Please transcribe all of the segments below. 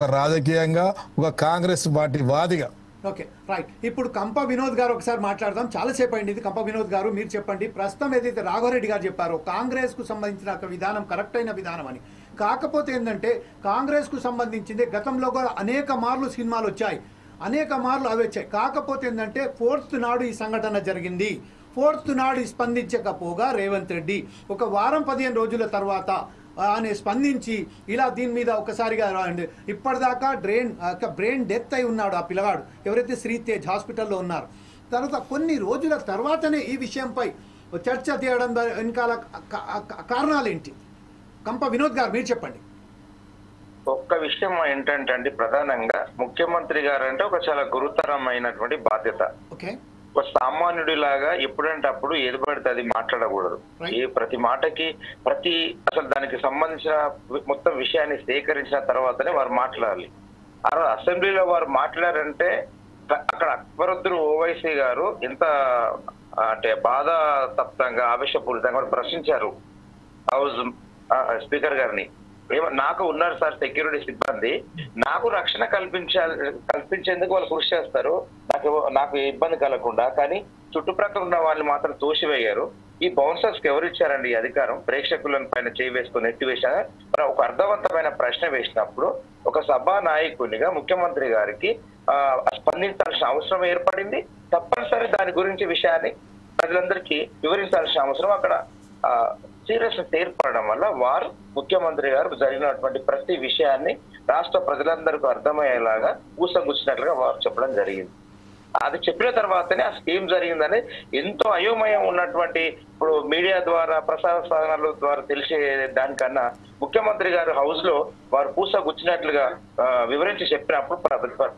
రాజకీయంగా ఒక కాంగ్రెస్ పార్టీ వాదిగా. Okay, right. ఇప్పుడు కంప వినోద్ గారు ఒకసారి మాట్లాడదాం. చాలాసేపు అయింది ఇది. కంప వినోద్ గారు, మీరు చెప్పండి. ప్రస్తుతం ఏదైతే రాఘవరెడ్డి గారు చెప్పారో కాంగ్రెస్కు సంబంధించిన ఒక విధానం కరెక్ట్ అయిన విధానం అని, కాకపోతే ఏంటంటే కాంగ్రెస్కు సంబంధించింది గతంలో కూడా అనేక మార్లు సినిమాలు వచ్చాయి, అనేక మార్లు అవి వచ్చాయి. కాకపోతే ఏంటంటే ఫోర్త్ నాడు ఈ సంఘటన జరిగింది. ఫోర్త్ నాడు స్పందించకపోగా రేవంత్ రెడ్డి ఒక వారం 15 రోజుల తర్వాత ఆయన స్పందించి ఇలా దీని మీద ఒకసారిగా ఇప్పటిదాకా బ్రెయిన్ డెత్ అయి ఉన్నాడు ఆ పిల్లగాడు, ఎవరైతే శ్రీతేజ్ హాస్పిటల్లో ఉన్నారు. తర్వాత కొన్ని రోజుల తర్వాతనే ఈ విషయంపై చర్చ తీయడం వెనకాల కారణాలు ఏంటి? కంప వినోద్ గారు మీరు చెప్పండి. ఒక్క విషయం ఏంటంటే అండి, ప్రధానంగా ముఖ్యమంత్రి గారు అంటే ఒక చాలా గురుతరమైనటువంటి బాధ్యత. ఓకే, ఒక సామాన్యుడిలాగా ఎప్పుడంటే అప్పుడు ఏది పడితే అది మాట్లాడకూడదు. ప్రతి మాటకి అసలు దానికి సంబంధించిన మొత్తం విషయాన్ని సేకరించిన తర్వాతనే వారు మాట్లాడాలి. ఆ అసెంబ్లీలో వారు మాట్లాడారంటే అక్కడ అక్బరుద్దీన్ ఓవైసీ గారు ఎంత అంటే బాధాతప్తంగా ఆవేశపూరితంగా ప్రశ్నించారు హౌస్ స్పీకర్ గారిని. నాకు ఉన్నారు సార్ సెక్యూరిటీ సిబ్బంది, నాకు రక్షణ కల్పించేందుకు వాళ్ళు కృషి చేస్తారు, నాకు ఇబ్బంది కలగకుండా. కానీ చుట్టుప్రక్కల ఉన్న వాళ్ళు మాత్రం తోసివేయారు. ఈ బౌన్సర్స్ కి ఎవరు ఇచ్చారండి ఈ అధికారం? ప్రేక్షకుల పైన చేయి వేసుకుని ఎత్తివేసిన ఒక అర్థవంతమైన ప్రశ్న వేసినప్పుడు ఒక సభా నాయకునిగా ముఖ్యమంత్రి గారికి స్పందించాల్సిన అవసరం ఏర్పడింది. తప్పనిసరి దాని గురించి విషయాన్ని ప్రజలందరికీ వివరించాల్సిన అవసరం అక్కడ సీరియస్నెస్ ఏర్పడడం వల్ల వారు ముఖ్యమంత్రి గారు జరిగినటువంటి ప్రతి విషయాన్ని రాష్ట్ర ప్రజలందరికీ అర్థమయ్యేలాగా ఊసగుచ్చినట్లుగా వారు చెప్పడం జరిగింది. అది చెప్పిన తర్వాతనే ఆ స్కీమ్ జరిగిందని ఎంతో అయోమయం ఉన్నటువంటి ఇప్పుడు మీడియా ద్వారా ప్రసార సాధనాల ద్వారా తెలిసే దానికన్నా ముఖ్యమంత్రి గారు హౌస్ లో వారు పూసగుచ్చినట్లుగా వివరించి చెప్పినప్పుడు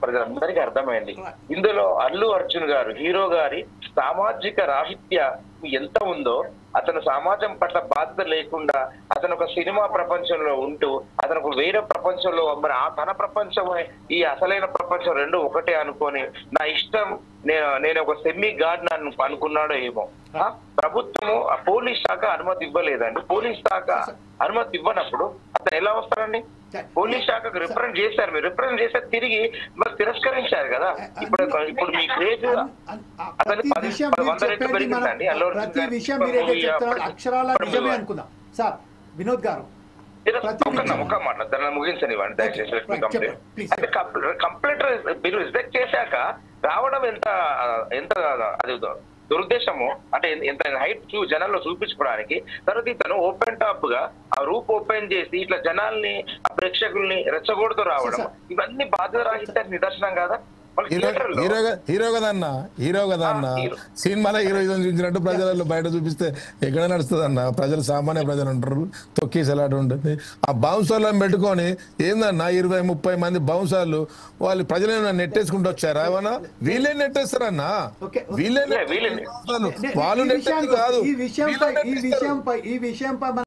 ప్రజలందరికీ అర్థమైంది. ఇందులో అల్లు అర్జున్ గారు హీరో గారి సామాజిక రాహిత్య ఎంత ఉందో, అతను సమాజం పట్ల బాధ్యత లేకుండా అతను ఒక సినిమా ప్రపంచంలో ఉంటూ అతను ఒక వేరే ప్రపంచంలో మరి ఆ తన ప్రపంచం ఈ అసలైన ప్రపంచం రెండు ఒకటే అనుకొని నా ఇష్టం నేను ఒక సెమీ గార్డ్ అనుకున్నాడో ఏమో. ప్రభుత్వము పోలీస్ శాఖ అనుమతి ఇవ్వలేదండి. పోలీస్ శాఖ అనుమతి ఇవ్వనప్పుడు అతను ఎలా వస్తారండి? పోలీస్ శాఖకు రిప్రజెంట్ చేశారు, మీరు రిప్రజెంట్ చేస్తే తిరిగి మరి తిరస్కరించారు కదా. ఇప్పుడు మీ క్రేజ్ అతను 100 రెట్లు పెరిగిందండి. ప్రతి విషయం మీరైతే చెప్తారో అక్షరాల నిజమే అనుకుందాం. సార్ వినోద్ గారు ఒక మాట దాన్ని ముగించనివ్వండి దయచేసి. అంటే కంప్లైంట్ మీరు రిజెక్ట్ చేశాక రావడం ఎంత అది దురుద్దేశము అంటే ఎంత హైట్ జనాల్లో చూపించుకోవడానికి. తర్వాత ఇతను ఓపెన్ టాప్ గా ఆ రూప్ ఓపెన్ చేసి ఇట్లా జనాల్ని ప్రేక్షకుల్ని రెచ్చగొడుతూ రావడం ఇవన్నీ బాధ్యత రాహిత్యానికి నిదర్శనం కదా. హీరో కదా అన్న సినిమాలో హీరోయిజం చూపించినట్టు ప్రజలలో బయట చూపిస్తే ఎక్కడ నడుస్తుంది అన్న? ప్రజలు సామాన్య ప్రజలు ఉంటారు, తొక్కేసలాట ఉంటుంది. ఆ బౌన్సర్లను పెట్టుకొని ఏందన్నా 20-30 మంది బౌన్సర్లు వాళ్ళు ప్రజలు నెట్టేసుకుంటూ వచ్చారా? ఏమన్నా వీళ్ళే నెట్టేస్తారన్నా? వీళ్ళే వాళ్ళు నెట్టేది కాదు. ఈ విషయంపై